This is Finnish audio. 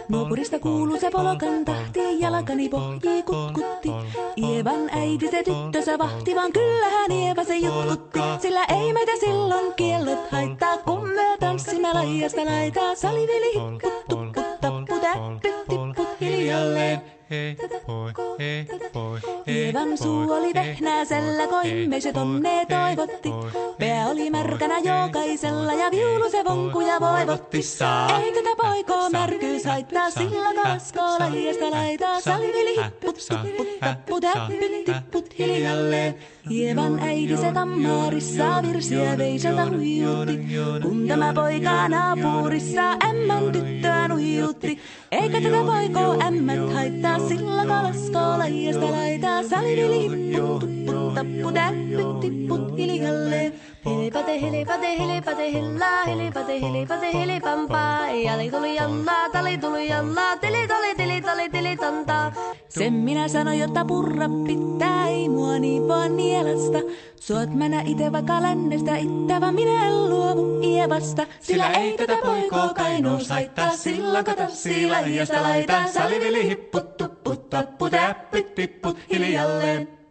Nuopurista kuuluu se polokan tahti, jalkani pohjii kutkutti. Ievan äiti se tyttönsä vahti, vaan kyllähän Ieva se jutkutti. Sillä ei meitä silloin kiellot haittaa, kun me tanssimme laijasta laitaa. Salivili hipput, tupput, tapput, äppyt, tipput hiljalleen. Hei poi. Ievan suu oli vehnäisellä, koimme se tonne toivotti. Pää oli märkänä jokaisella ja viulu se vonkuja voivotti. Ei tätä poikoo märkyys haittaa, sillä kalaskoo laijasta laitaa. Salivili hipput, tupput, tapput, äppyt, tipput hiljalleen. Ievan äiti se kammarissa virsiä veiseltä huijuutti. Kun tämä poika naapurissa ämmän tyttöä nuijuutti. Eikä tätä poikoo ämmät haittaa, sillä kalaskoo laijasta laitaa. Salivili hipput, tupput, tapput, äppyt, tipput hiljalleen. Helipate, helipate, helipate, hellaa, helipate, helipate, helipampaa. Jali tuli jallaa, tali tuli jallaa, tili toli, tili toli, tili tantaa. Sen minä sanoin, jotta purra pitää, ei mua niin vaan nielasta. Suot mä nää ite vaikka lännestä ittä, vaan minä en luovu Ievasta. Sillä ei tätä poikoo kainous haittaa, silloin kun tanssii laijasta laitaa. Salivili hipput, tupput, tapput, äppit, tipput hiljalleen.